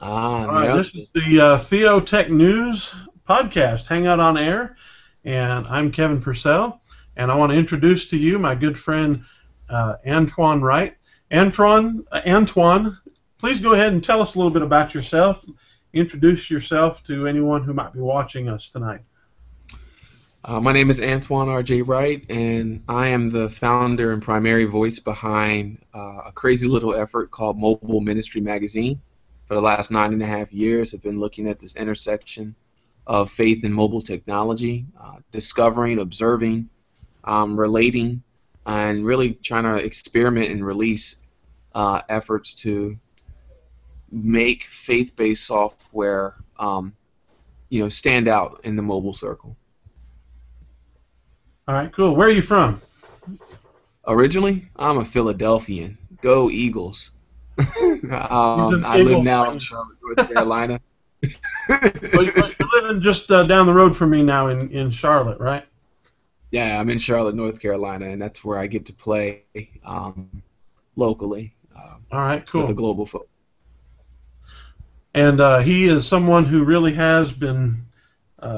Ah, All right, yep. this is the TheoTek News podcast, Hangout on Air, and I'm Kevin Purcell, and I want to introduce to you my good friend Antoine Wright. Antoine, please go ahead and tell us a little bit about yourself. Introduce yourself to anyone who might be watching us tonight. My name is Antoine R.J. Wright, and I am the founder and primary voice behind a crazy little effort called Mobile Ministry Magazine. For the last 9.5 years, I've been looking at this intersection of faith and mobile technology, discovering, observing, relating, and really trying to experiment and release efforts to make faith-based software, stand out in the mobile circle. All right, cool. Where are you from? Originally, I'm a Philadelphian. Go Eagles. He's an I live Eagles now in fan. Charlotte, North Carolina. Well, you're living just down the road from me now in Charlotte, right? Yeah, I'm in Charlotte, North Carolina, and that's where I get to play locally All right, with a cool. global focus. And he is someone who really has been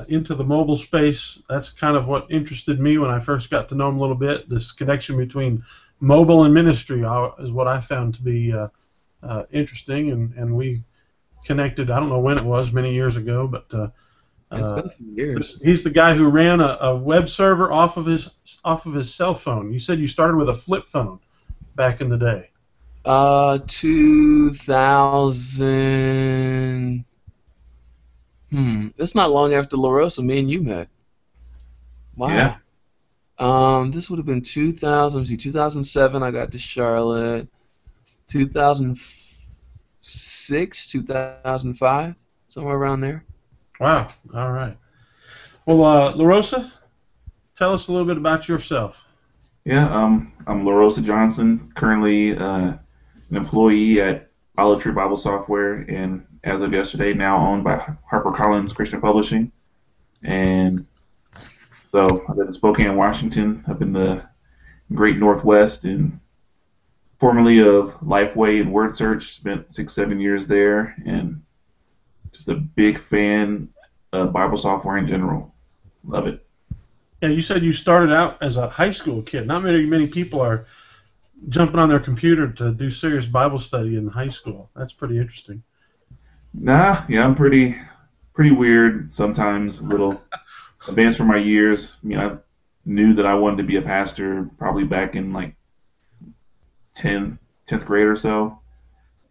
into the mobile space. That's kind of what interested me when I first got to know him a little bit. This connection between mobile and ministry is what I found to be interesting, and we connected. I don't know when it was, many years ago, but It's uh, been a few years. he's the guy who ran a web server off of his cell phone. You said you started with a flip phone back in the day. 2000. That's not long after LaRosa, me and you met. Yeah. Wow. This would have been 2000. Let's see, 2007. I got to Charlotte. 2006, 2005, somewhere around there. Wow. All right. Well, LaRosa, tell us a little bit about yourself. Yeah. I'm LaRosa Johnson, currently an employee at Olive Tree Bible Software, and as of yesterday, now owned by HarperCollins Christian Publishing. And so I live in Spokane, Washington, up in the Great Northwest, and formerly of Lifeway and Word Search. Spent 6, 7 years there, and just a big fan of Bible software in general. Love it. Yeah, you said you started out as a high school kid. Not many people are jumping on their computer to do serious Bible study in high school. That's pretty interesting. Nah, yeah, I'm pretty weird sometimes, a little advanced for my years. I mean, I knew that I wanted to be a pastor probably back in like 10th grade or so,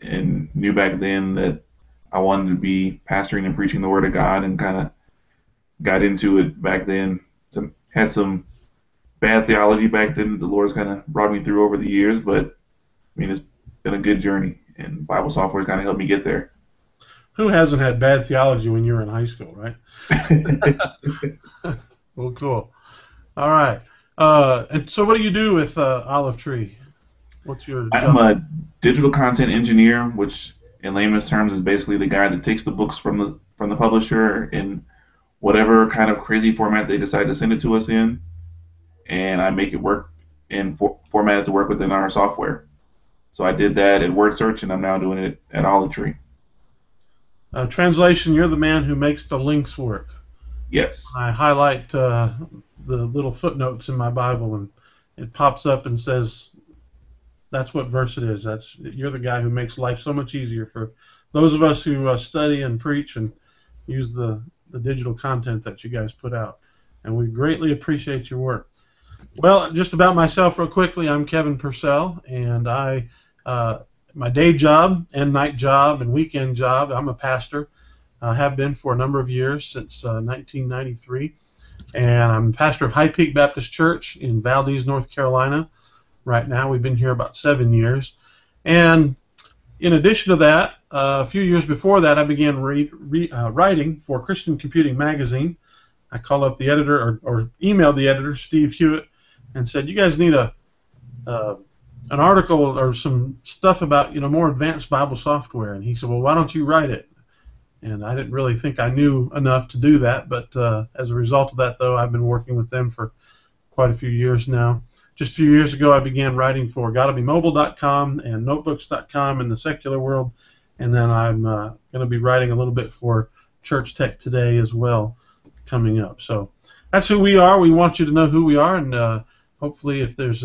and knew back then that I wanted to be pastoring and preaching the Word of God, and kind of got into it back then. Had some bad theology back then that the Lord's kind of brought me through over the years, but I mean, it's been a good journey, and Bible software kind of helped me get there. Who hasn't had bad theology when you were in high school, right? Well, cool. All right. And so, what do you do with Olive Tree? What's your I'm job? a digital content engineer, which in layman's terms is basically the guy that takes the books from the publisher in whatever kind of crazy format they decide to send it to us in, and I make it work in format it to work within our software. So I did that at Word Search, and I'm now doing it at Olive Tree. Translation: you're the man who makes the links work. Yes. I highlight the little footnotes in my Bible, and it pops up and says, "That's what verse it is." You're the guy who makes life so much easier for those of us who study and preach and use the digital content that you guys put out, and we greatly appreciate your work. Well, just about myself real quickly, I'm Kevin Purcell, and my day job and night job and weekend job, I'm a pastor. I have been for a number of years, since 1993, and I'm pastor of High Peak Baptist Church in Valdez, North Carolina. Right now, we've been here about 7 years, and in addition to that, a few years before that, I began writing for Christian Computing Magazine. I called up the editor, or emailed the editor, Steve Hewitt, and said, "You guys need an article or some stuff about more advanced Bible software." And he said, "Well, why don't you write it?" And I didn't really think I knew enough to do that, but as a result of that, though, I've been working with them for quite a few years now. Just a few years ago, I began writing for GottaBeMobile.com and Notebooks.com in the secular world, and then I'm going to be writing a little bit for Church Tech Today as well coming up. So that's who we are. We want you to know who we are, and hopefully if there's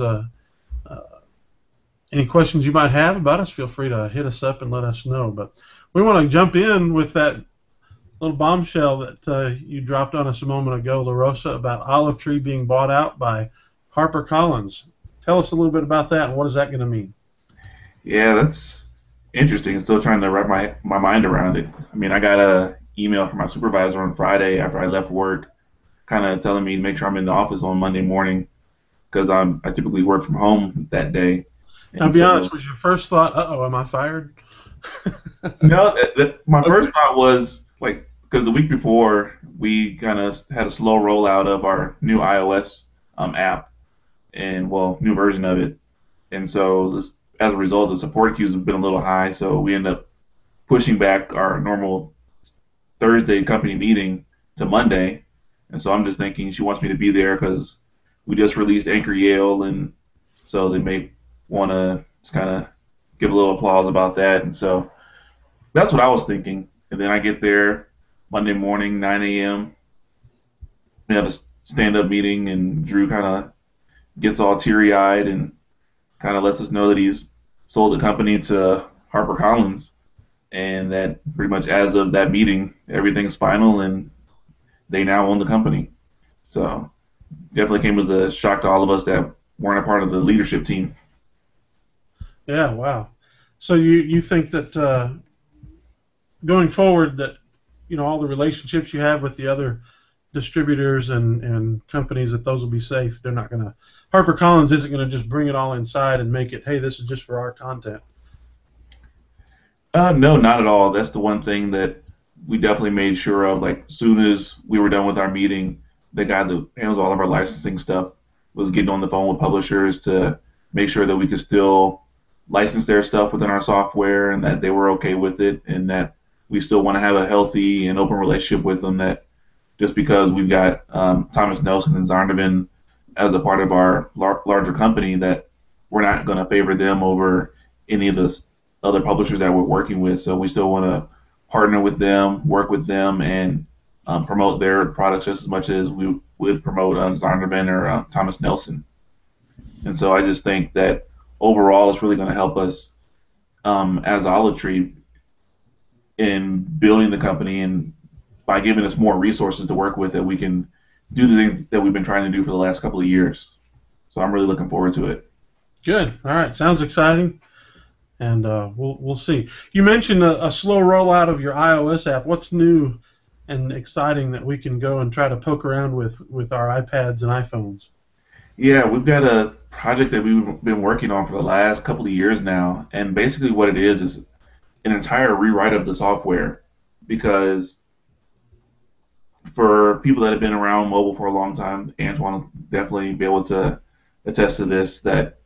any questions you might have about us, feel free to hit us up and let us know. But we want to jump in with that little bombshell that you dropped on us a moment ago, La Rosa, about Olive Tree being bought out by HarperCollins. Tell us a little bit about that, and what is that going to mean? Yeah, that's interesting. I'm still trying to wrap my mind around it. I mean, I got a email from my supervisor on Friday after I left work, kind of telling me to make sure I'm in the office on Monday morning because I typically work from home that day. Now, And be so, honest, was your first thought, uh-oh, am I fired? no, my Okay. first thought was like because the week before we kind of had a slow rollout of our new iOS app and well, new version of it. And so as a result, the support queues have been a little high. So we end up pushing back our normal Thursday company meeting to Monday. And so I'm just thinking she wants me to be there because we just released Anchor Yale, and so they may want to just kind of give a little applause about that. And so that's what I was thinking. And then I get there Monday morning, 9 a.m. We have a stand-up meeting, and Drew kind of gets all teary-eyed and kind of lets us know that he's sold the company to HarperCollins, and that pretty much as of that meeting, everything's final, and they now own the company. So definitely came as a shock to all of us that weren't a part of the leadership team. Yeah, wow. So you think that going forward that all the relationships you have with the other distributors and companies, that those will be safe. They're not going to HarperCollins isn't going to just bring it all inside and make it, hey, this is just for our content. No, not at all. That's the one thing that we definitely made sure of. Like, soon as we were done with our meeting, the guy that handles all of our licensing stuff was getting on the phone with publishers to make sure that we could still license their stuff within our software and that they were okay with it and that we still want to have a healthy and open relationship with them. That just because we've got Thomas Nelson and Zondervan as a part of our larger company, that we're not going to favor them over any of the other publishers that we're working with. So we still want to partner with them, work with them, and promote their products just as much as we would promote Zondervan or Thomas Nelson. And so I just think that overall it's really going to help us as Olive Tree in building the company and by giving us more resources to work with that we can do the things that we've been trying to do for the last couple of years. So I'm really looking forward to it. Good. All right. Sounds exciting. And we'll see. You mentioned a slow rollout of your iOS app. What's new and exciting that we can go and try to poke around with our iPads and iPhones? Yeah, we've got a project that we've been working on for the last couple of years now, and basically what it is an entire rewrite of the software because for people that have been around mobile for a long time, Antoine will definitely be able to attest to this, that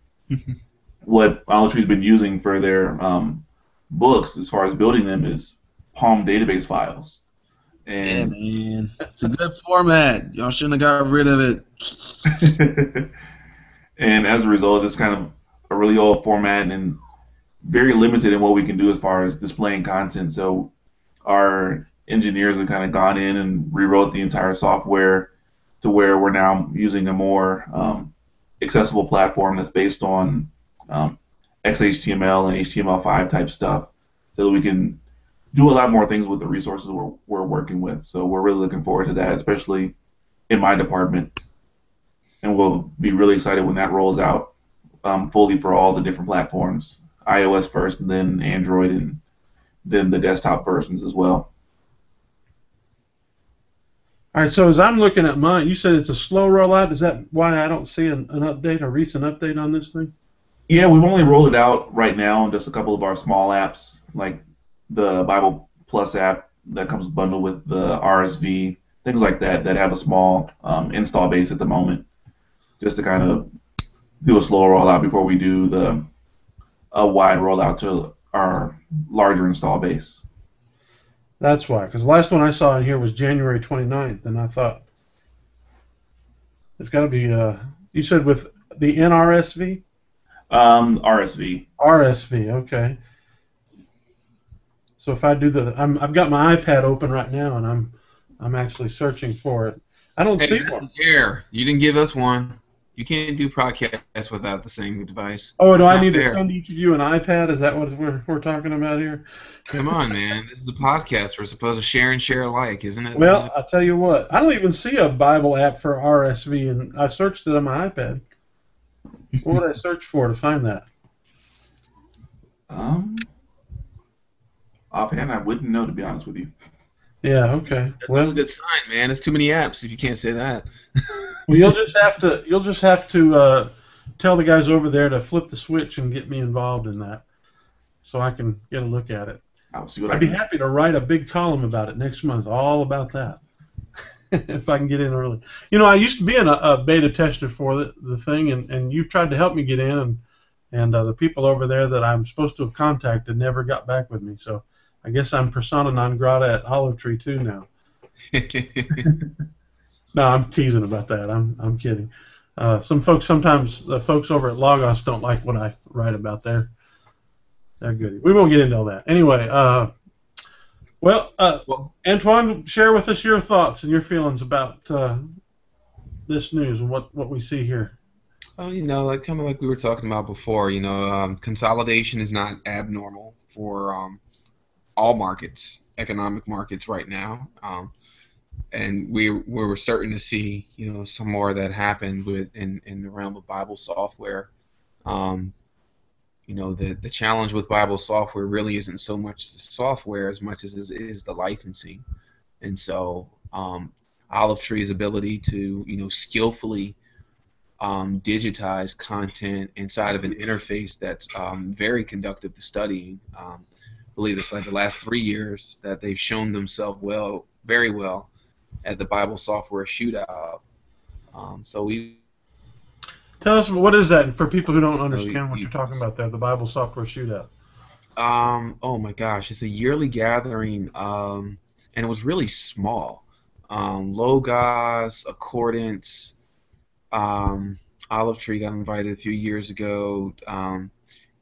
what Olive Tree's been using for their books as far as building them is Palm database files. Yeah, And man. It's a good format. Y'all shouldn't have got rid of it. and as a result, it's kind of a really old format and very limited in what we can do as far as displaying content. So our engineers have kind of gone in and rewrote the entire software to where we're now using a more accessible platform that's based on XHTML and HTML5 type stuff, so that we can do a lot more things with the resources we're working with. So we're really looking forward to that, especially in my department. And we'll be really excited when that rolls out fully for all the different platforms, iOS first, and then Android, and then the desktop versions as well. All right, so as I'm looking at mine, you said it's a slow rollout. Is that why I don't see an update, a recent update on this thing? Yeah, we've only rolled it out right now in just a couple of our small apps, like the Bible Plus app that comes bundled with the RSV, things like that, that have a small install base at the moment, just to kind of do a slower rollout before we do a wide rollout to our larger install base. That's why, because the last one I saw in here was January 29th, and I thought it's got to be, you said with the NRSV? RSV. RSV, okay. So if I do I've got my iPad open right now, and I'm actually searching for it. I don't Hey, see that's one. an error. You didn't give us one. You can't do podcasts without the same device. Oh, do That's I not need to fair. send each of you an iPad? Is that what we're talking about here? Come on, man. This is a podcast. We're supposed to share and share alike, isn't it? Isn't Well, it? I'll tell you what. I don't even see a Bible app for RSV, and I searched it on my iPad. What would I search for to find that? Um, Offhand, I wouldn't know, to be honest with you. Yeah. Okay. That's not Well, a good sign, man. There's too many apps if you can't say that. you'll just have to tell the guys over there to flip the switch and get me involved in that, so I can get a look at it. I'll see what I I'd be can do. happy to write a big column about it next month, all about that, if I can get in early. You know, I used to be a beta tester for the thing, and you've tried to help me get in, and the people over there that I'm supposed to have contacted never got back with me. So I guess I'm persona non grata at Olive Tree 2 now. No, I'm teasing about that. I'm kidding. Sometimes the folks over at Logos don't like what I write about. They're good. We won't get into all that. Anyway, well, Well, Antoine, share with us your thoughts and your feelings about this news and what we see here. oh, like kind of like we were talking about before, consolidation is not abnormal for all markets, economic markets right now. And we're certain to see, some more of that happen in the realm of Bible software. Um, the challenge with Bible software really isn't so much the software as much as is the licensing. And so Olive Tree's ability to, skillfully digitize content inside of an interface that's very conductive to studying. I believe it's like the last 3 years that they've shown themselves very well at the Bible software shootout. So Tell us, what is that for people who don't we, understand what we you're talking about there, the Bible software shootout? oh my gosh, it's a yearly gathering, and it was really small. Logos, Accordance, Olive Tree got invited a few years ago.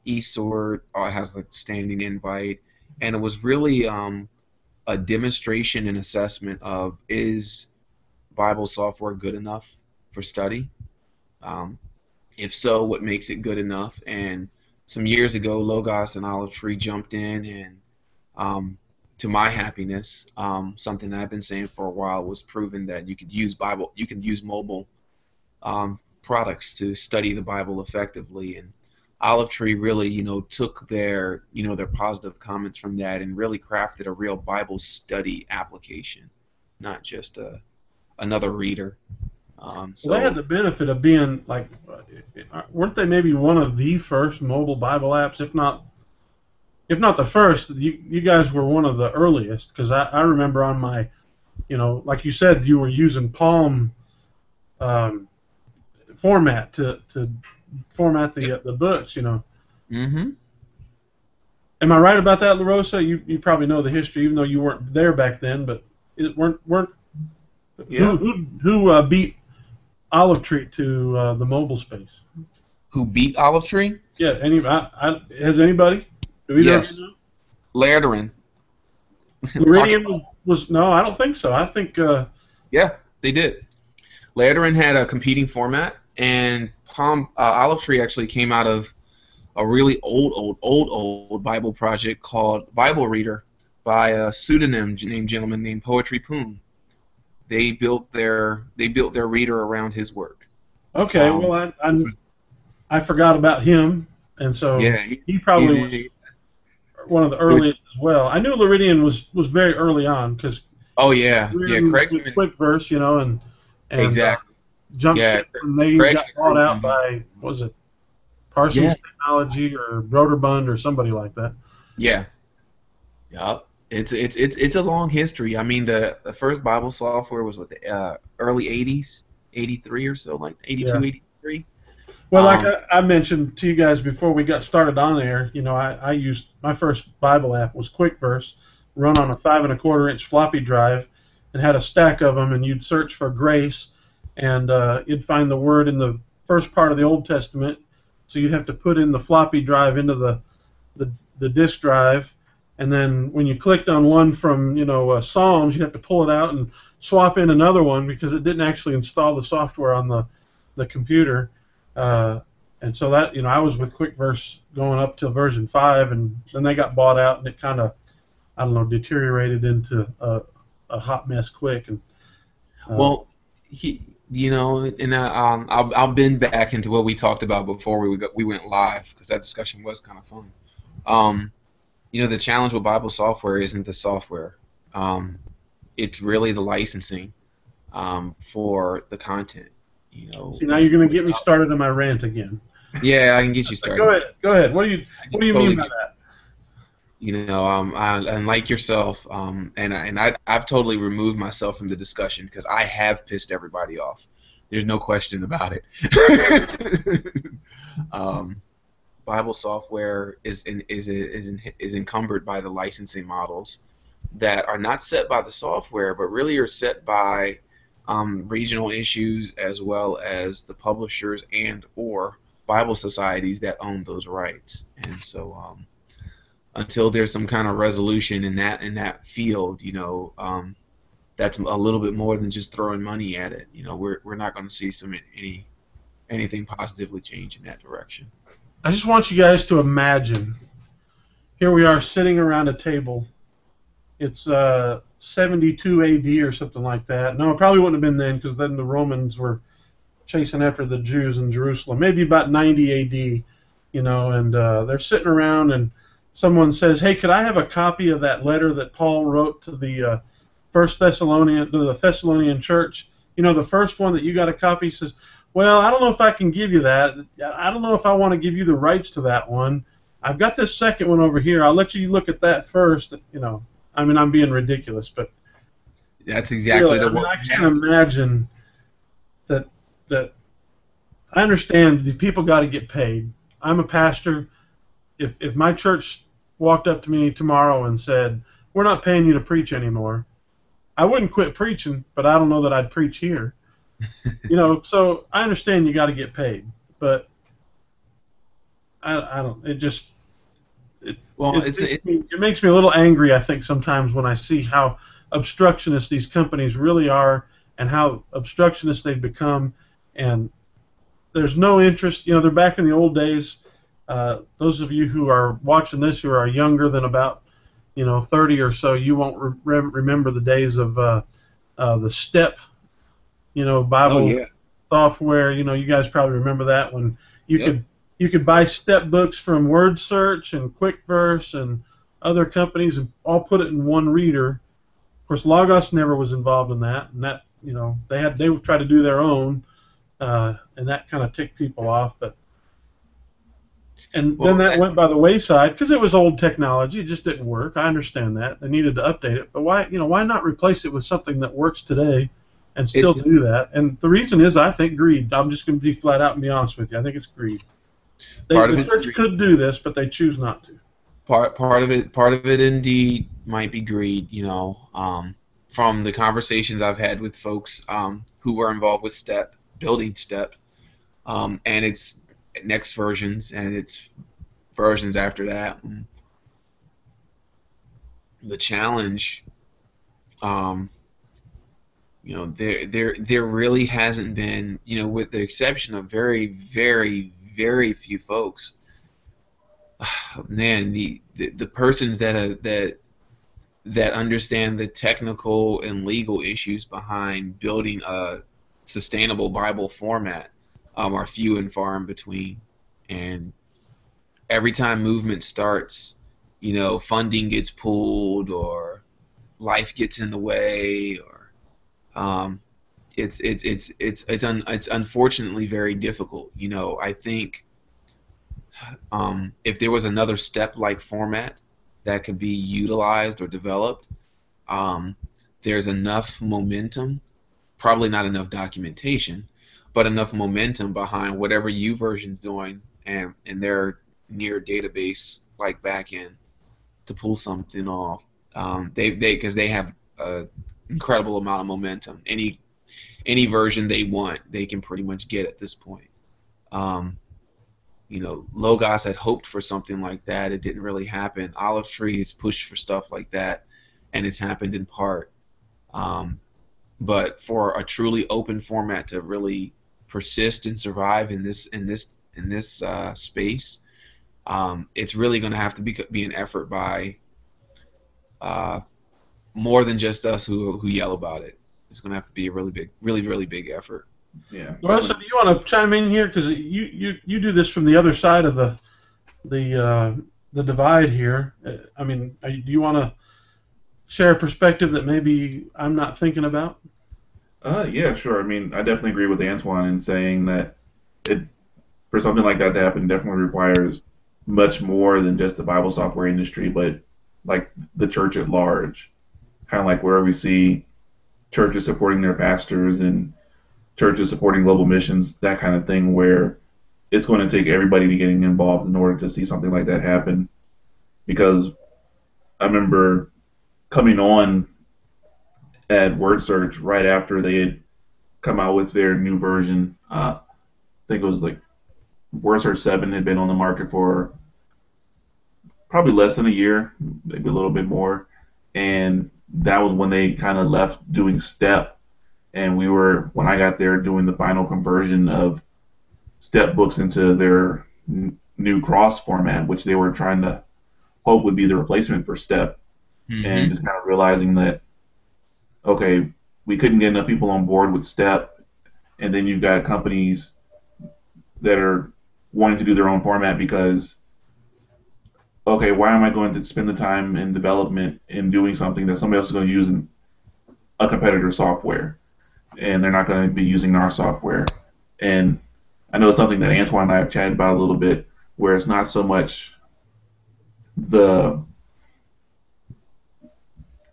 eSword has a standing invite, and it was really a demonstration and assessment of, is Bible software good enough for study? Um, if so, what makes it good enough? And some years ago, Logos and Olive Tree jumped in, and to my happiness, something that I've been saying for a while was proven that you could use mobile products to study the Bible effectively. And Olive Tree really, took their positive comments from that and really crafted a real Bible study application, not just another reader. Well, they had So the benefit of being like, weren't they maybe one of the first mobile Bible apps, if not the first? You guys were one of the earliest, because I remember on my, like you said, you were using Palm format to format the books. hmm Am I right about that, LaRosa? You probably know the history, even though you weren't there back then. But weren't Yeah. who beat Olive Tree to the mobile space? Who beat Olive Tree? Yeah. Has anybody? Do either of Yes, you know? Layerdrin. Meridian was no, I don't think so. I think Yeah, they did. Layerdrin had a competing format, and Olive Tree actually came out of a really old Bible project called Bible Reader by a gentleman named Poetry Poon. They built their reader around his work. okay. Um, Well, I forgot about him, and so yeah, he probably was he's one of the which, earliest as well. I knew Luridian was very early on, because oh yeah, with Craig's been Quick Verse, and exactly. Jump Yeah, Ship, and they Craig's got the bought crew out member. by, what was it, Parsons Yeah, Technology or Rotorbund or somebody like that. yeah. Yup. It's a long history. I mean, the first Bible software was what, the early 80s, 83 or so, like 82, Yeah. 83. Well, like Um, I mentioned to you guys before we got started on air, I used my first Bible app was Quick Verse, run on a 5¼ inch floppy drive, and had a stack of them, and you'd search for grace, and you'd find the word in the first part of the Old Testament, so you'd have to put in the floppy drive into the disk drive, and then when you clicked on one from Psalms, you have to pull it out and swap in another one because it didn't actually install the software on the computer. And so that I was with QuickVerse going up to version 5, and then they got bought out, and it kind of deteriorated into a hot mess quick. And well, and I'll bend back into what we talked about before we went live, because that discussion was kind of fun. The challenge with Bible software isn't the software. It's really the licensing for the content. See, now you're going to get me started on my rant again. Yeah, I can get you started. Go ahead. What do you mean by that? And like yourself, I've totally removed myself from the discussion because I have pissed everybody off. There's no question about it. Bible software is encumbered by the licensing models that are not set by the software, but really are set by regional issues, as well as the publishers and or Bible societies that own those rights. And so until there's some kind of resolution in that field, that's a little bit more than just throwing money at it. We're not going to see anything positively change in that direction. I just want you guys to imagine, here we are sitting around a table. It's 72 AD or something like that. No, it probably wouldn't have been then, because then the Romans were chasing after the Jews in Jerusalem. Maybe about 90 AD, and they're sitting around, and someone says, "Hey, could I have a copy of that letter that Paul wrote to the Thessalonian church? The first one that you got a copy?" He says, "Well, I don't know if I can give you that. I don't know if I want to give you the rights to that one. I've got this second one over here. I'll let you look at that first." I'm being ridiculous, but that's exactly really, I can't imagine that. I understand the people got to get paid. I'm a pastor. If my church walked up to me tomorrow and said, "We're not paying you to preach anymore," I wouldn't quit preaching, but I don't know that I'd preach here. So I understand you got to get paid, but I don't. It makes me a little angry, I think, sometimes when I see how obstructionist these companies really are, and how obstructionist they've become, and there's no interest. They're back in the old days. Those of you who are watching this who are younger than about 30 or so, you won't remember the days of the STEP Bible software. You guys probably remember that, when you could buy step books from WordSearch and QuickVerse and other companies and all put it in one reader. Of course, Logos never was involved in that, and that they would try to do their own, and that kind of ticked people off. Then that went by the wayside because it was old technology. It just didn't work. I understand that they needed to update it, but why not replace it with something that works today and still do that? And the reason is, I think, greed. I'm just going to be flat out and be honest with you. I think it's greed. The church could do this, but they choose not to. Part of it indeed might be greed. From the conversations I've had with folks who were involved with STEP, building STEP, and its next versions and its versions after that. The challenge, there really hasn't been, with the exception of very, very, very few folks. Man, the persons that understand the technical and legal issues behind building a sustainable Bible format are few and far in between. And every time movement starts, funding gets pulled or life gets in the way, or it's unfortunately very difficult. I think if there was another step-like format that could be utilized or developed, there's enough momentum, probably not enough documentation, but enough momentum behind whatever YouVersion's doing and their near database like backend to pull something off. Because they have an incredible amount of momentum. Any version they want, they can pretty much get at this point. Logos had hoped for something like that. It didn't really happen. Olive Tree has pushed for stuff like that, and it's happened in part. Um, but for a truly open format to really persist and survive in this space, it's really going to have to be an effort by uh, more than just us who yell about it. It's going to have to be a really big, really really big effort. Yeah. Larissa, do you want to chime in here because you do this from the other side of the divide here? I mean, do you want to share a perspective that maybe I'm not thinking about? Yeah, sure. I mean, I definitely agree with Antoine in saying that it for something like that to happen definitely requires much more than just the Bible software industry, but like the church at large. Kind of like where we see churches supporting their pastors and churches supporting global missions, that kind of thing, where it's going to take everybody to getting involved in order to see something like that happen. Because I remember coming on at Word Search right after they had come out with their new version. I think it was like Word Search 7 had been on the market for probably less than a year, maybe a little bit more. And that was when they kind of left doing Step. And we were, when I got there, doing the final conversion of Step books into their new Cross format, which they were trying to hope would be the replacement for Step. And Mm-hmm. just kind of realizing that, okay, we couldn't get enough people on board with Step. And then you've got companies that are wanting to do their own format because, okay, why am I going to spend the time in development in doing something that somebody else is going to use in a competitor software, and they're not going to be using our software? And I know it's something that Antoine and I have chatted about a little bit, where it's not so much the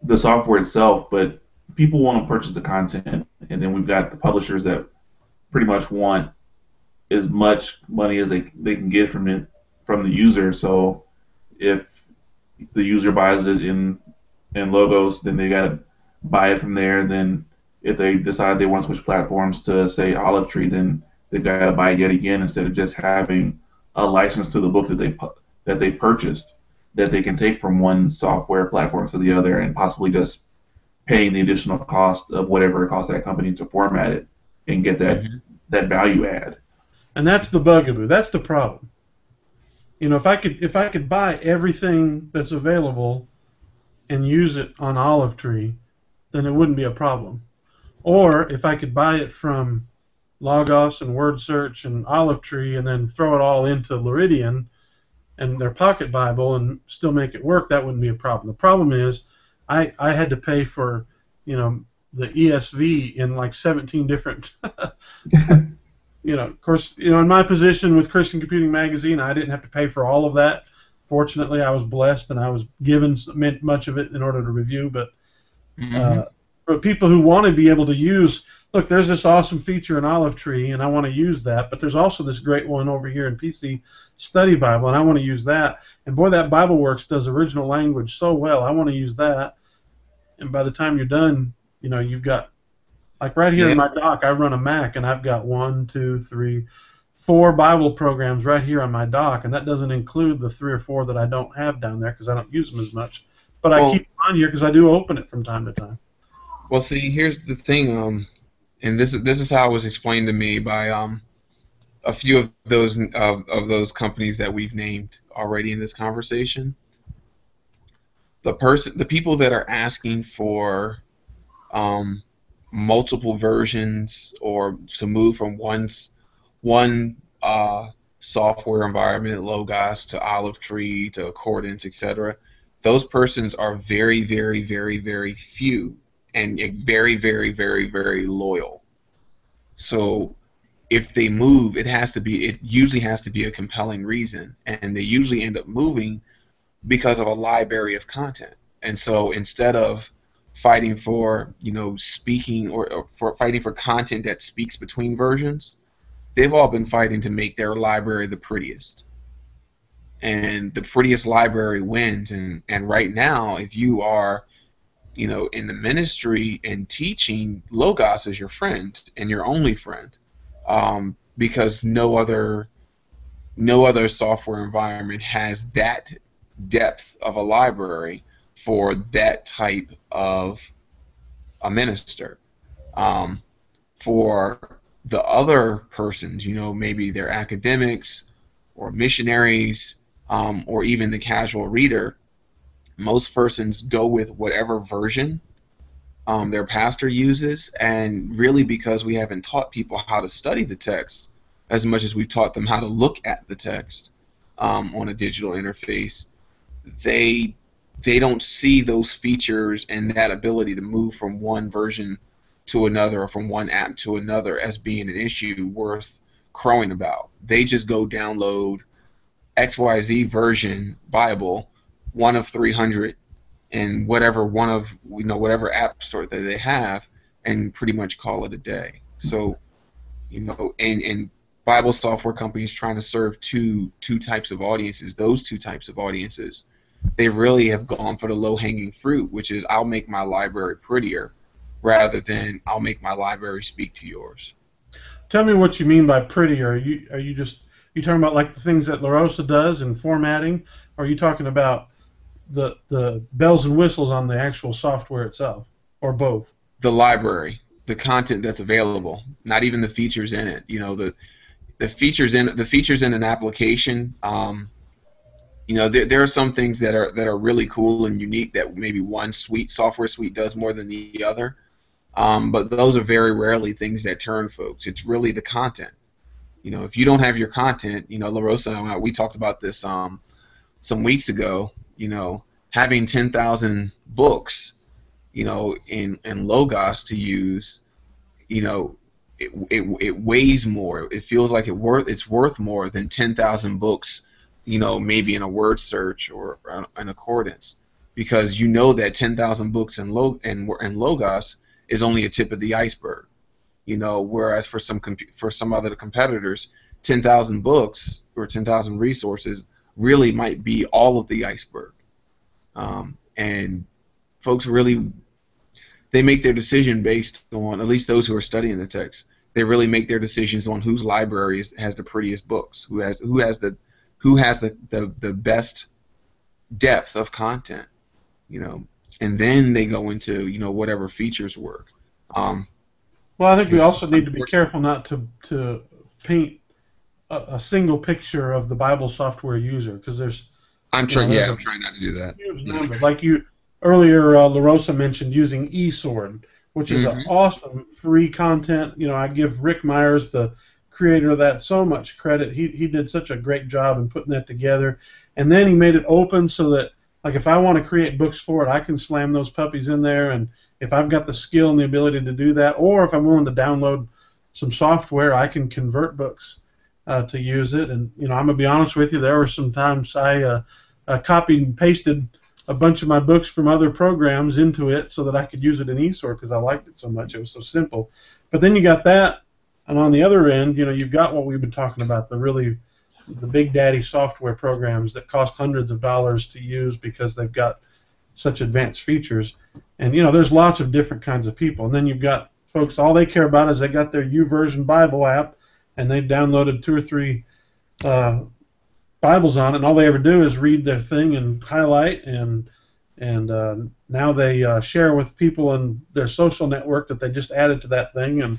the software itself, but people want to purchase the content, and then we've got the publishers that pretty much want as much money as they can get from the user. So if the user buys it in Logos, then they got to buy it from there. And then if they decide they want to switch platforms to say Olive Tree, then they've got to buy it yet again instead of just having a license to the book that they purchased that they can take from one software platform to the other and possibly just paying the additional cost of whatever it costs that company to format it and get Mm-hmm. that value add. And that's the bugaboo. That's the problem. You know, if I could buy everything that's available and use it on Olive Tree, then it wouldn't be a problem. Or if I could buy it from Logos and Word Search and Olive Tree and then throw it all into Luridian and their Pocket Bible and still make it work, that wouldn't be a problem. The problem is I had to pay for, you know, the ESV in like 17 different of course, in my position with Christian Computing Magazine, I didn't have to pay for all of that. Fortunately, I was blessed and I was given much of it in order to review. But Mm-hmm. for people who want to be able to use, look, there's this awesome feature in Olive Tree, and I want to use that. But there's also this great one over here in PC Study Bible, and I want to use that. And boy, that BibleWorks does original language so well. I want to use that. And by the time you're done, you've got, like right here in Yeah. my dock, I run a Mac, and I've got 1, 2, 3, 4 Bible programs right here on my dock, and that doesn't include the 3 or 4 that I don't have down there because I don't use them as much. But I keep Well, them on here because I do open it from time to time. well. See, here's the thing. And this is how it was explained to me by a few of those companies that we've named already in this conversation. The people that are asking for um, multiple versions or to move from one software environment, Logos, to Olive Tree, to Accordance, etc. Those persons are very, very, very, very few and very, very, very, very loyal. So if they move, it usually has to be a compelling reason, and they usually end up moving because of a library of content. And so instead of fighting for speaking or for fighting for content that speaks between versions, they've all been fighting to make their library the prettiest, and the prettiest library wins. And right now, if you are in the ministry and teaching, Logos is your friend and your only friend, because no other no other software environment has that depth of a library for that type of a minister. Um, for the other persons, maybe they're academics or missionaries, or even the casual reader, most persons go with whatever version their pastor uses, and really because we haven't taught people how to study the text as much as we've taught them how to look at the text on a digital interface, they don't see those features and that ability to move from one version to another or from one app to another as being an issue worth crowing about. They just go download XYZ version Bible, one of 300, in whatever app store that they have, and pretty much call it a day. So, and Bible software companies trying to serve two types of audiences. Those two types of audiences, they really have gone for the low-hanging fruit, which is I'll make my library prettier rather than I'll make my library speak to yours. Tell me what you mean by prettier. Are you talking about like the things that La Rosa does in formatting, or are you talking about the bells and whistles on the actual software itself, or both? The library, the content that's available, not even the features in it. The features in an application. There are some things that are really cool and unique that maybe one software suite does more than the other. But those are very rarely things that turn folks. It's really the content. If you don't have your content, La Rosa and I, we talked about this some weeks ago. Having 10,000 books, in Logos to use, it weighs more. It feels like it's worth more than 10,000 books, maybe in a word search or an accordance, because that 10,000 books in Logos is only a tip of the iceberg. Whereas for some other competitors, 10,000 books or 10,000 resources really might be all of the iceberg. And folks really, they make their decision based on, at least those who are studying the text, they really make their decisions on whose library has the prettiest books, who has the best depth of content, and then they go into whatever features work. Well, I think we also need to be careful not to paint a single picture of the Bible software user, because there's I'm trying not to do that. Huge number. Like you earlier, La Rosa mentioned using eSword, which is an awesome free content. I give Rick Myers, the creator of that, so much credit. He did such a great job in putting that together, and then he made it open so that, like, if I want to create books for it, I can slam those puppies in there, and if I've got the skill and the ability to do that, or if I'm willing to download some software, I can convert books to use it. And I'm gonna be honest with you, there were some times I copied and pasted a bunch of my books from other programs into it so that I could use it in eSword because I liked it so much. It was so simple. But then you got that, and on the other end, you've got what we've been talking about, the big daddy software programs that cost hundreds of dollars to use because they've got such advanced features. And there's lots of different kinds of people. And then you've got folks, all they care about is they got their YouVersion Bible app, and they've downloaded 2 or 3 Bibles on it, and all they ever do is read their thing and highlight, and now they share with people in their social network that they just added to that thing, and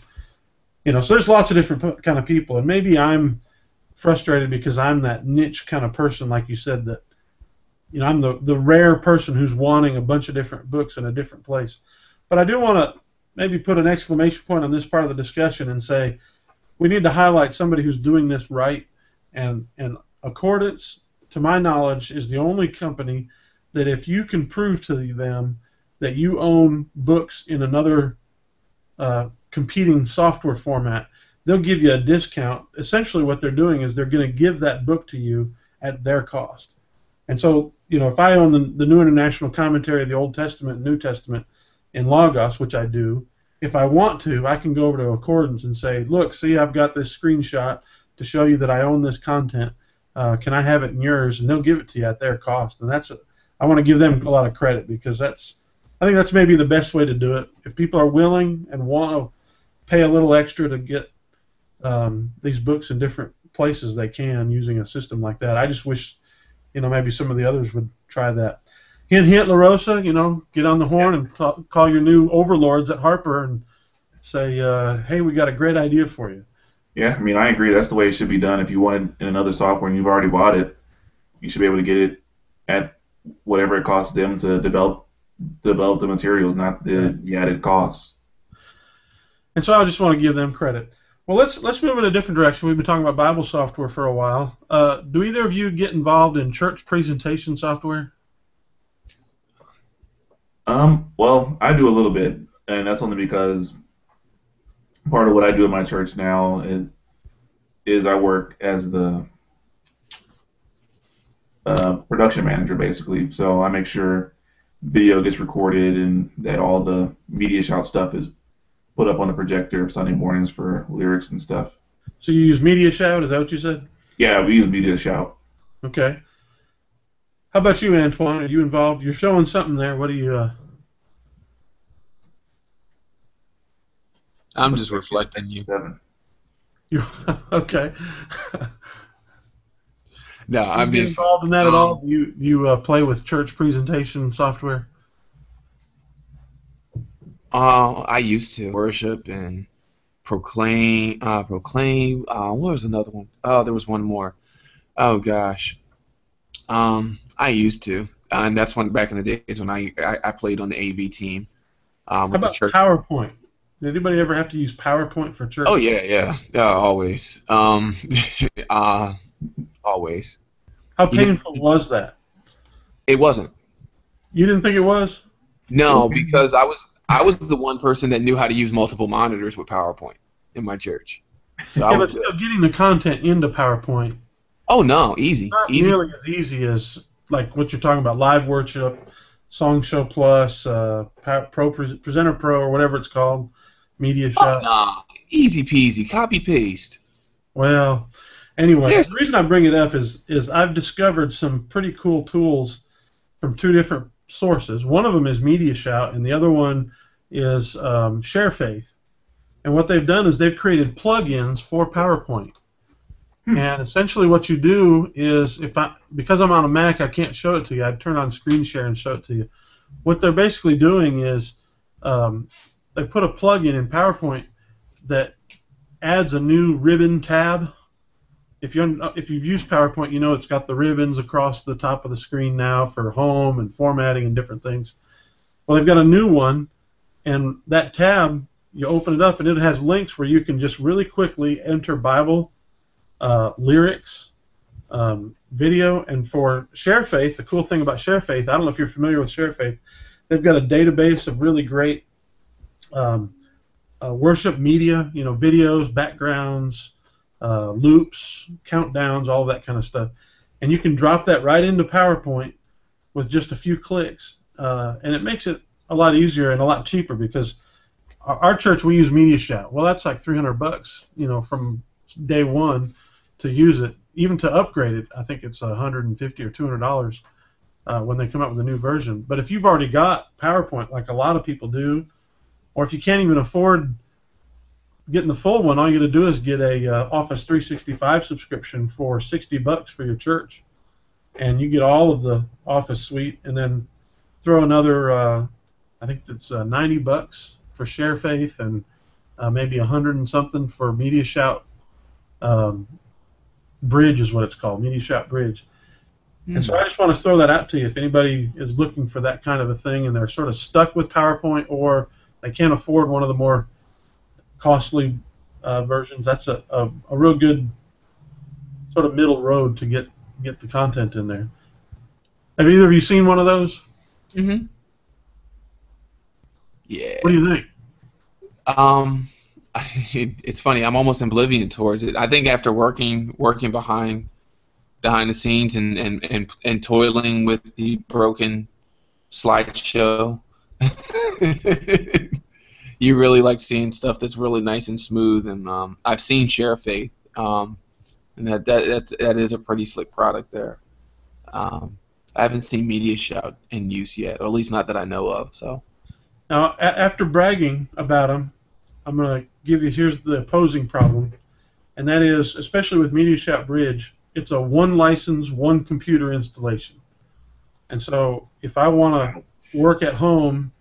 so there's lots of different kind of people, and maybe I'm frustrated because I'm that niche kind of person, like you said, that I'm the rare person who's wanting a bunch of different books in a different place. But I do want to maybe put an exclamation point on this part of the discussion and say we need to highlight somebody who's doing this right, and Accordance, to my knowledge, is the only company that if you can prove to them that you own books in another competing software format, they'll give you a discount. Essentially what they're doing is they're going to give that book to you at their cost. And so, if I own the New International Commentary of the Old Testament and New Testament in Logos, which I do, if I want to, I can go over to Accordance and say, look, see, I've got this screenshot to show you that I own this content. Can I have it in yours? And they'll give it to you at their cost. And I want to give them a lot of credit because I think that's maybe the best way to do it. If people are willing and want to pay a little extra to get these books in different places they can using a system like that. I just wish, maybe some of the others would try that. Hint, hint, La Rosa, get on the horn and call your new overlords at Harper and say, hey, we got a great idea for you. Yeah, I mean, I agree. That's the way it should be done. If you want it in another software and you've already bought it, you should be able to get it at whatever it costs them to develop the materials, not the added costs. And so I just want to give them credit. Well, let's move in a different direction. We've been talking about Bible software for a while. Do either of you get involved in church presentation software? Well, I do a little bit, and that's only because part of what I do at my church now is I work as the production manager, basically. So I make sure video gets recorded and that all the media shout stuff is put up on the projector Sunday mornings for lyrics and stuff. So you use Media Shout, is that what you said? Yeah, we use Media Shout. Okay. How about you, Antoine? Are you involved? You're showing something there. What do you... I'm just reflecting you. You okay? No, I've been involved in that at all? You play with church presentation software? I used to worship and proclaim. What was another one? Oh, there was one more. Oh gosh. I used to, and that's when back in the days when I played on the AV team. How With about the church. PowerPoint? Did anybody ever have to use PowerPoint for church? Oh yeah, always. Always. How painful was that? It wasn't. You didn't think it was? No, because I was the one person that knew how to use multiple monitors with PowerPoint in my church. So I Yeah, was but still getting the content into PowerPoint, Oh no, easy. not Easy. nearly as easy as like what you're talking about, Live Worship, Song Show Plus, Presenter Pro, or whatever it's called, Media Shot. Nah, easy peasy. Copy paste. Well, anyway, Seriously. the reason I bring it up is I've discovered some pretty cool tools from two different sources. One of them is Media Shout, and the other one is ShareFaith. And what they've done is they've created plugins for PowerPoint. And essentially what you do is, because I'm on a Mac, I can't show it to you. I'd turn on screen share and show it to you. What they're basically doing is they put a plugin in PowerPoint that adds a new ribbon tab. If you've used PowerPoint, you know it's got the ribbons across the top of the screen now for home and formatting and different things. Well, they've got a new one, and that tab, you open it up, and it has links where you can just really quickly enter Bible, lyrics, video, and for ShareFaith, the cool thing about ShareFaith, I don't know if you're familiar with ShareFaith, they've got a database of really great worship media, videos, backgrounds, loops, countdowns, all that kind of stuff. And you can drop that right into PowerPoint with just a few clicks. And it makes it a lot easier and a lot cheaper because our church, we use Media Shout. Well, that's like $300, from day one to use it. Even to upgrade it, I think it's $150 or $200 when they come out with a new version. But if you've already got PowerPoint, like a lot of people do, or if you can't even afford getting the full one, all you got to do is get a Office 365 subscription for $60 for your church, and you get all of the Office suite, and then throw another, I think that's $90 for ShareFaith, and maybe $100 and something for Media Shout. Bridge is what it's called, Media Shout Bridge. And so I just want to throw that out to you. If anybody is looking for that kind of a thing and they're sort of stuck with PowerPoint or they can't afford one of the more costly versions, that's a real good sort of middle road to get the content in there. Have either of you seen one of those? Mm-hmm. Yeah. What do you think? It's funny. I'm almost oblivion towards it. I think after working behind the scenes and toiling with the broken slideshow, you really like seeing stuff that's really nice and smooth. And I've seen ShareFaith, and that is a pretty slick product there. I haven't seen Media Shout in use yet, or at least not that I know of. So Now, after bragging about them, I'm going to give you, here's the opposing problem. and that is, especially with MediaShout Bridge, it's a one license, one computer installation. And so if I want to work at home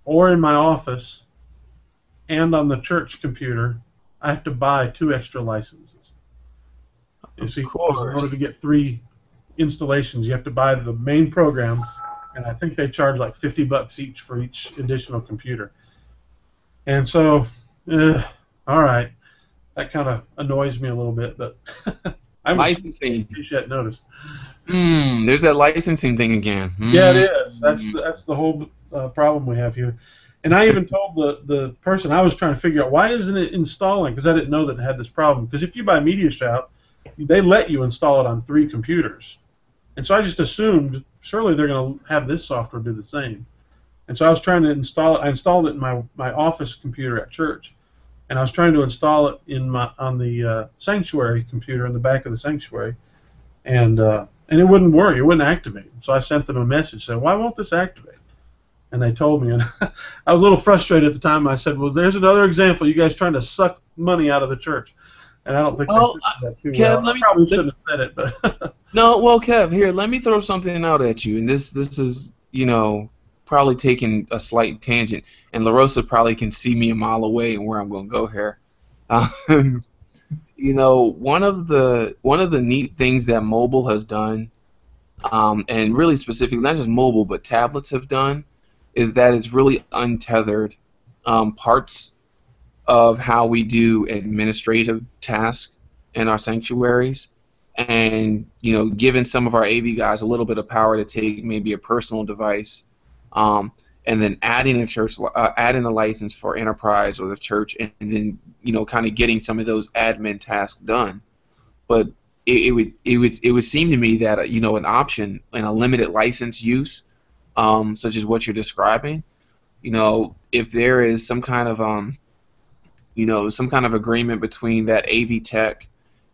or in my office and on the church computer, I have to buy 2 extra licenses. You see, because in order to get 3 installations, you have to buy the main program, and I think they charge like $50 each for each additional computer. And so, all right, that kind of annoys me a little bit, but I licensing. appreciate notice. There's that licensing thing again. Yeah, it is. That's the whole problem we have here. And I even told the person I was trying to figure out, why isn't it installing? Because I didn't know that it had this problem. Because if you buy MediaShout, they let you install it on 3 computers. And so I just assumed, surely they're going to have this software do the same. And so I was trying to install it. I installed it in my office computer at church. And I was trying to install it on the sanctuary computer in the back of the sanctuary. And it wouldn't work. It wouldn't activate. So I sent them a message saying, why won't this activate? And they told me, and I was a little frustrated at the time. I said, well, there's another example. You guys trying to suck money out of the church. And I don't think they did that too Kev, well. I probably shouldn't have said it, but no, well, Kev, here, let me throw something out at you. And this is, probably taking a slight tangent. And LaRosa probably can see me a mile away and where I'm going to go here. One of the neat things that mobile has done, and really specifically, not just mobile, but tablets have done, is that it's really untethered parts of how we do administrative tasks in our sanctuaries, and giving some of our AV guys a little bit of power to take maybe a personal device, and then adding a license for enterprise or the church, and then kind of getting some of those admin tasks done. But it would seem to me that an option in a limited license use, such as what you're describing, if there is some kind of agreement between that TheoTek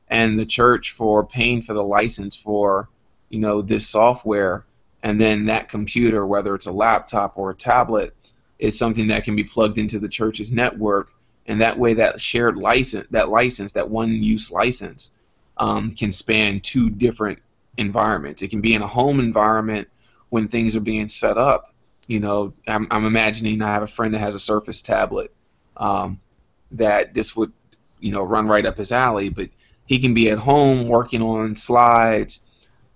and the church for paying for the license for this software, and then that computer, whether it's a laptop or a tablet, is something that can be plugged into the church's network, and that way that shared license, that one-use license, can span 2 different environments. It can be in a home environment when things are being set up. I'm imagining I have a friend that has a Surface tablet, that this would run right up his alley, but he can be at home working on slides,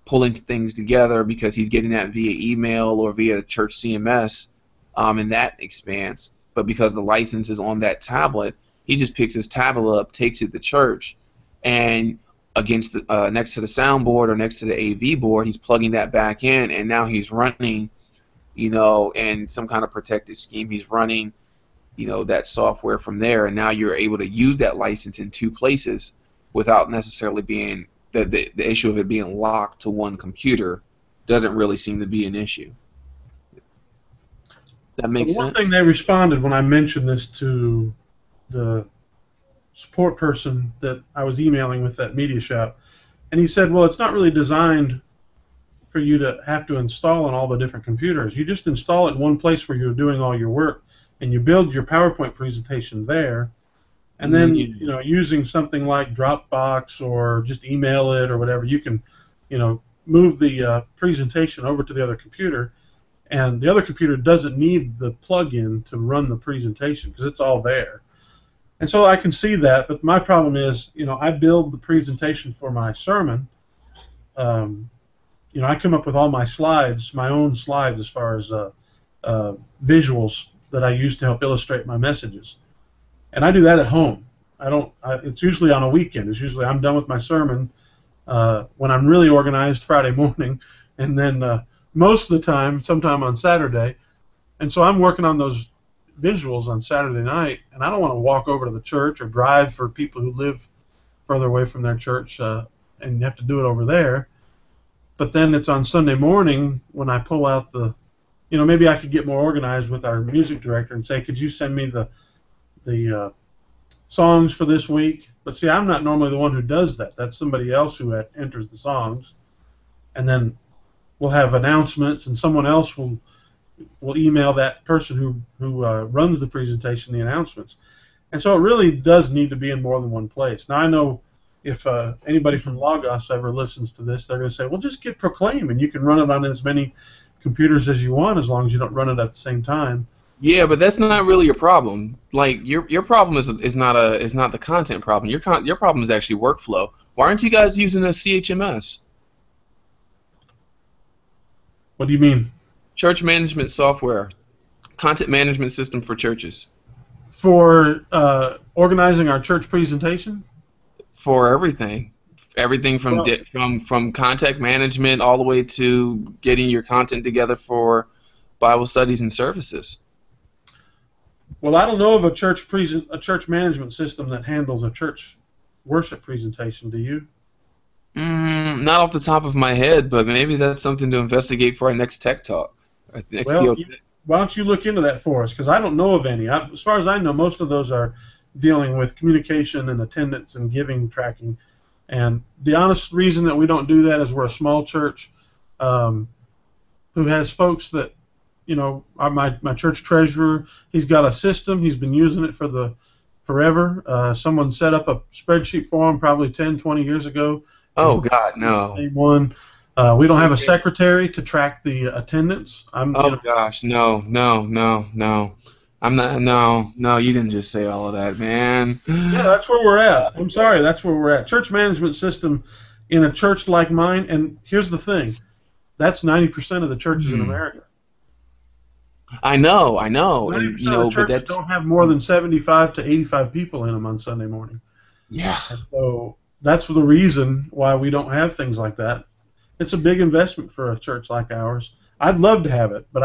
pulling things together because he's getting that via email or via the church CMS, and that expands. But because the license is on that tablet, he just picks his tablet up, takes it to church, and against next to the soundboard or next to the AV board, he's plugging that back in, and now he's running, in some kind of protected scheme, he's running, that software from there, and now you're able to use that license in 2 places without necessarily being the issue of it being locked to one computer doesn't really seem to be an issue. That makes sense. One thing they responded when I mentioned this to the support person that I was emailing with that MediaShout, and he said, well, it's not really designed for you to have to install on all the different computers. You just install it in one place where you're doing all your work, and you build your PowerPoint presentation there, and then using something like Dropbox or just email it or whatever, you can move the presentation over to the other computer, and the other computer doesn't need the plug-in to run the presentation because it's all there. And so I can see that, but my problem is, I build the presentation for my sermon. I come up with all my slides, my own slides, as far as visuals that I use to help illustrate my messages, and I do that at home. It's usually on a weekend. It's usually I'm done with my sermon when I'm really organized Friday morning, and then most of the time, sometime on Saturday, and so I'm working on those visuals on Saturday night, and I don't want to walk over to the church or drive for people who live further away from their church and have to do it over there. But then it's on Sunday morning when I pull out the, maybe I could get more organized with our music director and say, could you send me the songs for this week? But see, I'm not normally the one who does that. That's somebody else who enters the songs, and then we'll have announcements, and someone else will email that person who runs the presentation the announcements. And so it really does need to be in more than one place. Now I know if anybody from Logos ever listens to this, they're going to say, well, just get Proclaim, and you can run it on as many computers as you want as long as you don't run it at the same time. Yeah, but that's not really your problem. Like your problem is not the content problem. Your problem is actually workflow. Why aren't you guys using a CHMS? What do you mean? Church management software, content management system for churches. For organizing our church presentation? For everything from Well, from contact management all the way to getting your content together for Bible studies and services. well, I don't know of a church management system that handles a church worship presentation. Do you? Not off the top of my head, but maybe that's something to investigate for our next tech talk. Our next Well, TheoTek. why don't you look into that for us? Because I don't know of any. As far as I know, most of those are dealing with communication and attendance and giving tracking. And the honest reason that we don't do that is we're a small church who has folks that, my church treasurer, he's got a system. He's been using it for forever. Someone set up a spreadsheet for him probably 10, 20 years ago. Oh God, no. Same one. We don't have a secretary to track the attendance. Gosh, no. I'm not. No. You didn't just say all of that, man. Yeah, that's where we're at. I'm sorry, that's where we're at. Church management system in a church like mine, and here's the thing, that's 90% of the churches in America. I know, 90% of the but churches don't have more than 75 to 85 people in them on Sunday morning. Yeah. And so that's the reason why we don't have things like that. It's a big investment for a church like ours. I'd love to have it, but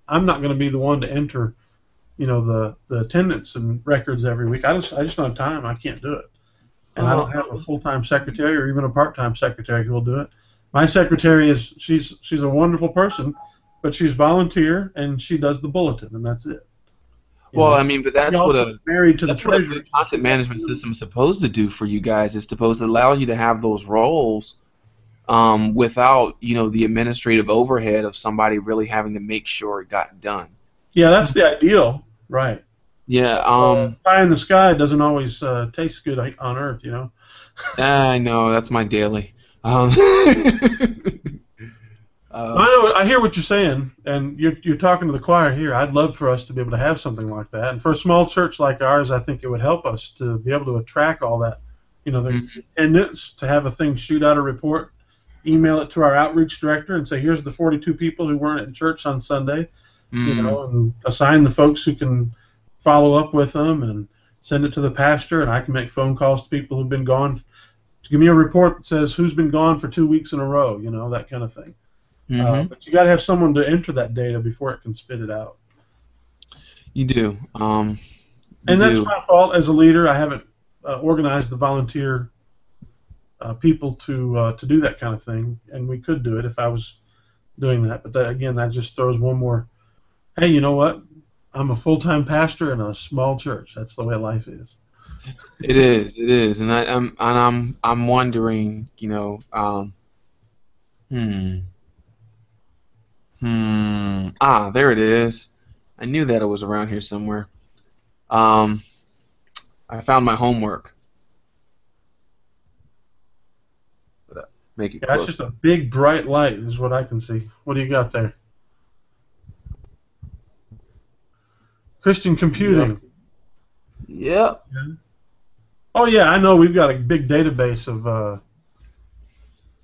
I'm not going to be the one to enter, the attendance and records every week. I just don't have time. I can't do it. And I don't have a full-time secretary or even a part-time secretary who will do it. My secretary she's a wonderful person, but she's volunteer and she does the bulletin, and that's it. Well, I mean, but that's what a good content management system is supposed to do for you guys. It's supposed to allow you to have those roles without, the administrative overhead of somebody really having to make sure it got done. Yeah, that's the ideal, right? Yeah. Pie in the sky doesn't always taste good on Earth, I know, that's my daily. I hear what you're saying, and you're talking to the choir here. I'd love for us to be able to have something like that, and for a small church like ours, I think it would help us to be able to track all that, the attendance, to have a thing shoot out a report, email it to our outreach director, and say, here's the 42 people who weren't at church on Sunday, and assign the folks who can follow up with them, and send it to the pastor, and I can make phone calls to people who've been gone. Give me a report that says who's been gone for 2 weeks in a row, that kind of thing. But you got to have someone to enter that data before it can spit it out. You do. And that's my fault as a leader. I haven't organized the volunteer people to do that kind of thing, and we could do it if I was doing that. But that just throws one more. Hey, you know what? I'm a full-time pastor in a small church. That's the way life is. It is, and I'm wondering, there it is. I knew that it was around here somewhere. I found my homework. Make it. That's just a big bright light, is what I can see. What do you got there? Christian computing. Yep. Yeah. Oh yeah, I know. We've got a big database of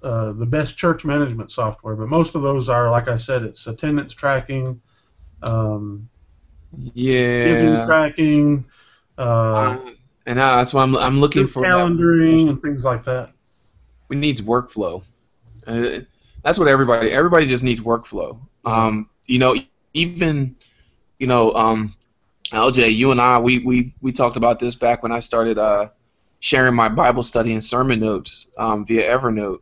the best church management software, but most of those are, like I said, it's attendance tracking, giving tracking, and that's what I'm looking for. Calendaring and things like that. We needs workflow. That's what everybody just needs workflow. Even LJ, you and I, we talked about this back when I started sharing my Bible study and sermon notes via Evernote.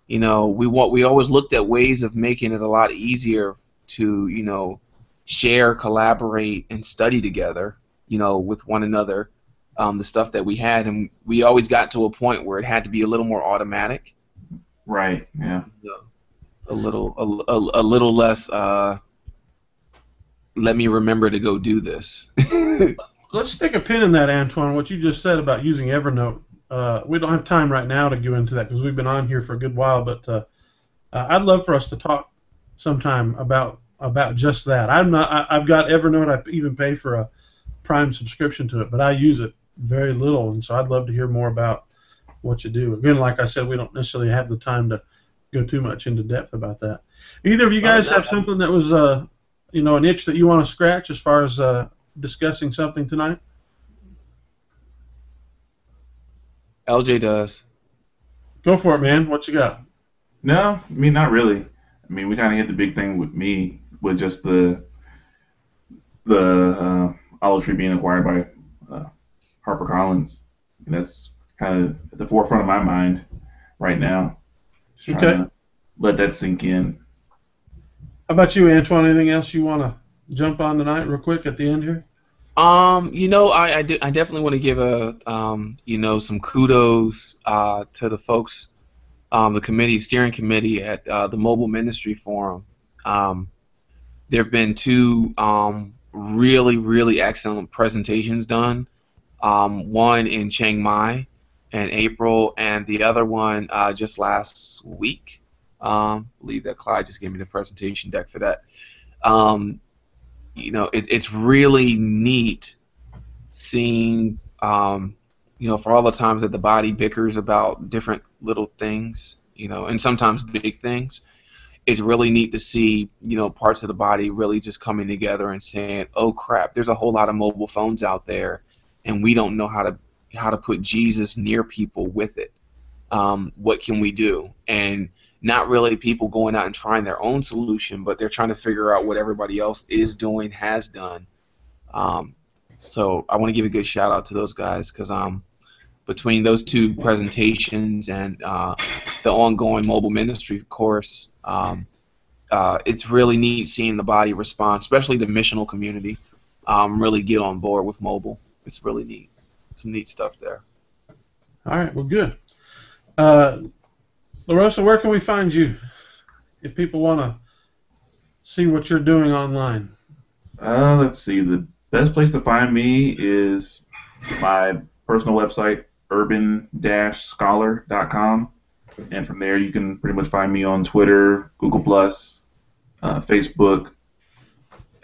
We always looked at ways of making it a lot easier to share, collaborate, and study together, with one another, the stuff that we had, and we always got to a point where it had to be a little more automatic. Right. Yeah. A little less. Let me remember to go do this. let's stick a pin in that, Antoine, what you just said about using Evernote. We don't have time right now to go into that because we've been on here for a good while, but I'd love for us to talk sometime about just that. I've got Evernote. I even pay for a Prime subscription to it, but I use it very little, and so I'd love to hear more about what you do. Again, like I said, we don't necessarily have the time to go too much into depth about that. Either of you guys have something that was, an itch that you want to scratch as far as discussing something tonight? LJ does. Go for it, man. What you got? No, I mean not really. I mean we kind of hit the big thing with me with just the olive tree being acquired by HarperCollins, and that's kind of at the forefront of my mind right now. Just trying Okay. to let that sink in. How about you, Antoine? Anything else you want to jump on tonight real quick at the end here? I definitely want to give some kudos to the folks, the steering committee at the Mobile Ministry Forum. There have been two really, really excellent presentations done. One in Chiang Mai in April, and the other one just last week. I believe that Clyde just gave me the presentation deck for that. It's really neat seeing, for all the times that the body bickers about different little things, and sometimes big things. It's really neat to see, parts of the body really just coming together and saying, "Oh crap, there's a whole lot of mobile phones out there, and we don't know how to put Jesus near people with it. What can we do?" And not really people going out and trying their own solution, but they're trying to figure out what everybody else is doing, has done. So I want to give a good shout out to those guys because between those two presentations and the ongoing mobile ministry course, it's really neat seeing the body respond, especially the missional community, really get on board with mobile. It's really neat. Some neat stuff there. All right, well, good. LaRosa, where can we find you if people want to see what you're doing online? Let's see. The best place to find me is my personal website, urban-scholar.com. And from there, you can pretty much find me on Twitter, Google+, Facebook,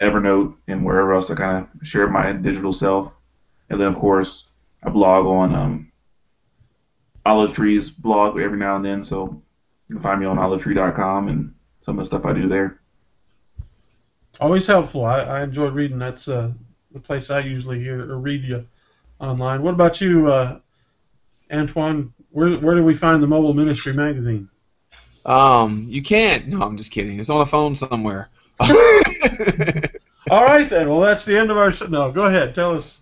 Evernote, and wherever else I kind of share my digital self. And then, of course, I blog on Olive Tree's blog every now and then, so you can find me on olivetree.com and some of the stuff I do there. Always helpful. I enjoyed reading. That's the place I usually hear or read you online. What about you, Antoine? Where do we find the Mobile Ministry magazine? You can't. No, I'm just kidding. It's on a phone somewhere. All right, then. Well, that's the end of our show. No, go ahead. Tell us.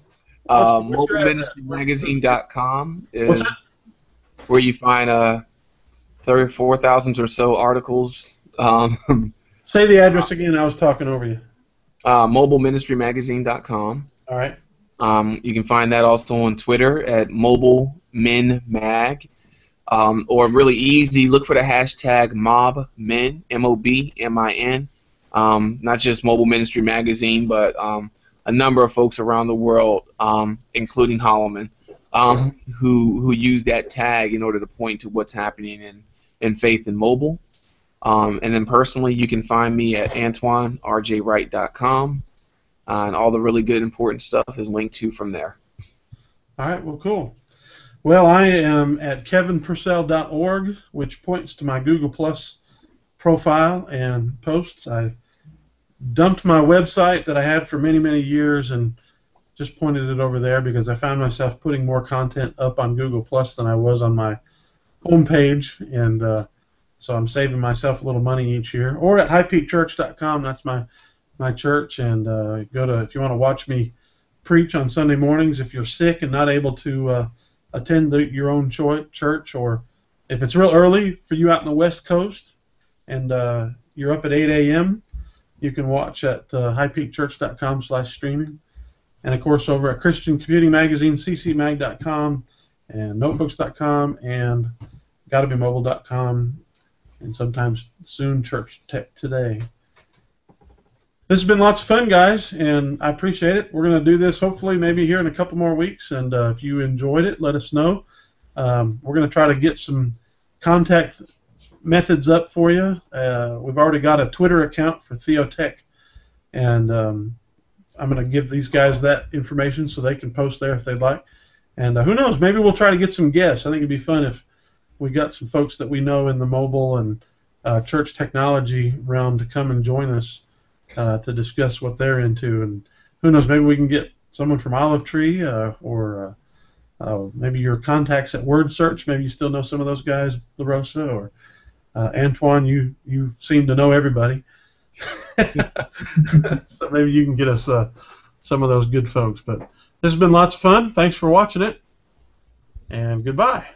MobileMinistryMagazine.com is where you find 34,000 or so articles. Say the address again. I was talking over you. MobileMinistryMagazine.com. All right. You can find that also on Twitter at MobileMinMag. Or really easy, look for the hashtag MobMin, MOBMIN. Not just Mobile Ministry Magazine, but a number of folks around the world, including Holloman, who use that tag in order to point to what's happening in faith and mobile. And then personally, you can find me at AntoineRJWright.com, and all the really good, important stuff is linked to from there. All right, well, cool. Well, I am at kevinpurcell.org, which points to my Google Plus profile and posts. I dumped my website that I had for many, many years and just pointed it over there because I found myself putting more content up on Google Plus than I was on my homepage, and so I'm saving myself a little money each year. Or at highpeakchurch.com, that's my church, and if you want to watch me preach on Sunday mornings, if you're sick and not able to attend your own church, or if it's real early for you out in the West Coast and you're up at 8 a.m., you can watch at highpeakchurch.com/streaming. And, of course, over at Christian Computing Magazine, ccmag.com, and notebooks.com, and gottabemobile.com, and sometimes soon Church Tech Today. This has been lots of fun, guys, and I appreciate it. We're going to do this hopefully maybe here in a couple more weeks, and if you enjoyed it, let us know. We're going to try to get some contact methods up for you. We've already got a Twitter account for TheoTek, and I'm going to give these guys that information so they can post there if they'd like. And who knows, maybe we'll try to get some guests. I think it'd be fun if we got some folks that we know in the mobile and church technology realm to come and join us to discuss what they're into. And who knows, maybe we can get someone from Olive Tree or maybe your contacts at Word Search. Maybe you still know some of those guys, LaRosa, or Antoine, you seem to know everybody. So maybe you can get us some of those good folks. But this has been lots of fun. Thanks for watching it, and goodbye.